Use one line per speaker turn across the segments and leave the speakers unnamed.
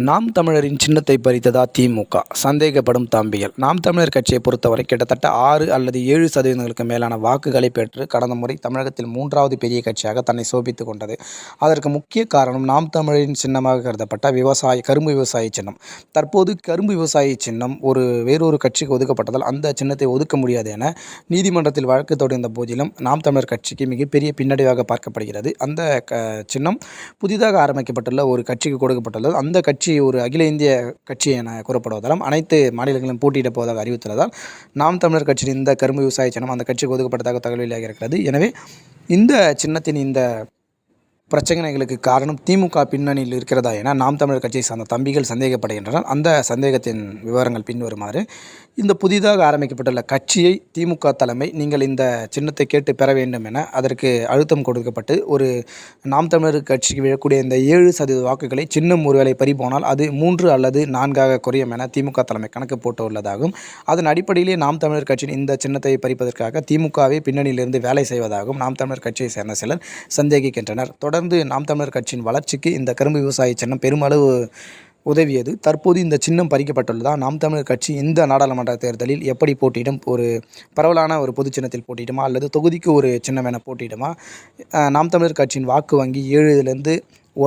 நாம் தமிழரின் சின்னத்தை பறித்ததா திமுக? சந்தேகப்படும் தம்பிகள். நாம் தமிழர் கட்சியை பொறுத்தவரை கிட்டத்தட்ட 6 அல்லது 7% மேலான வாக்குகளை பெற்று கடந்த முறை தமிழகத்தில் 3வது பெரிய கட்சியாக தன்னை சோபித்துக் கொண்டது. அதற்கு முக்கிய காரணம் நாம் தமிழரின் சின்னமாக கருதப்பட்ட கரும்பு விவசாய சின்னம். தற்போது கரும்பு விவசாய சின்னம் வேறொரு கட்சிக்கு ஒதுக்கப்பட்டதால் அந்த சின்னத்தை ஒதுக்க முடியாது என நீதிமன்றத்தில் வழக்கு தொடர்ந்த போதிலும் நாம் தமிழர் கட்சிக்கு மிகப்பெரிய பின்னடைவாக பார்க்கப்படுகிறது. அந்த சின்னம் புதிதாக ஆரம்பிக்கப்பட்டுள்ள ஒரு கட்சிக்கு கொடுக்கப்பட்டுள்ளது. அந்த கட்சி ஒரு அகில இந்திய கட்சி என கூறப்படுவதாலும் அனைத்து மாநிலங்களிலும் போட்டியிடப் போவதாக அறிவித்துள்ளதால் நாம் தமிழர் கட்சியின் இந்த கரும்பு விவசாய சின்னம் அந்த கட்சிக்கு ஒதுக்கப்பட்டதாக தகவல் வெளியாக இருக்கிறது. எனவே இந்த சின்னத்தின் இந்த பிரச்சனைகளுக்கு காரணம் திமுக பின்னணியில் இருக்கிறதா என நாம் தமிழர் கட்சியை சார்ந்த தம்பிகள் சந்தேகப்படுகின்றனர். அந்த சந்தேகத்தின் விவரங்கள் பின்வருமாறு. இந்த புதிதாக ஆரம்பிக்கப்பட்டுள்ள கட்சியை திமுக தலைமை நீங்கள் இந்த சின்னத்தை கேட்டு பெற வேண்டும் என அதற்கு அழுத்தம் கொடுக்கப்பட்டு நாம் தமிழர் கட்சிக்கு விழக்கூடிய இந்த 7% வாக்குகளை சின்னம் ஒருவேளை பறிபோனால் அது 3 அல்லது 4 குறையும் என திமுக தலைமை கணக்கு போட்டு உள்ளதாகவும் அதன் அடிப்படையிலே நாம் தமிழர் கட்சியின் இந்த சின்னத்தை பறிப்பதற்காக திமுகவை பின்னணியிலிருந்து வேலை செய்வதாகவும் நாம் தமிழர் கட்சியை சேர்ந்த சிலர் சந்தேகிக்கின்றனர். தொடர்ந்து நாம் தமிழர் கட்சியின் வளர்ச்சிக்கு இந்த கரும்பு விவசாய சின்னம் பெருமளவு உதவியது. தற்போது இந்த சின்னம் பறிக்கப்பட்டுள்ளதா நாம் தமிழர் கட்சி இந்த நாடாளுமன்ற தேர்தலில் எப்படி போட்டியிடும்? பரவலான பொது சின்னத்தில் போட்டியிடுமா அல்லது தொகுதிக்கு ஒரு சின்னம் என போட்டியிடுமா? நாம் தமிழர் கட்சியின் வாக்கு வங்கி 7லிருந்து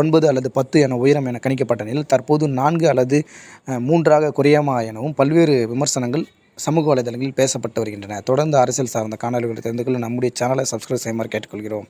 9 அல்லது 10 என உயரம் என கணிக்கப்பட்ட நிலையில் தற்போது 4 அல்லது 3 குறையுமா எனவும் பல்வேறு விமர்சனங்கள் சமூக வலைதளங்களில் பேசப்பட்டு வருகின்றன. தொடர்ந்து அரசியல் சார்ந்த காணொலிகளை தெரிந்து கொள்ள நம்முடைய சேனலை சப்ஸ்கிரைப் செய்யுமாறு கேட்டுக்கொள்கிறோம்.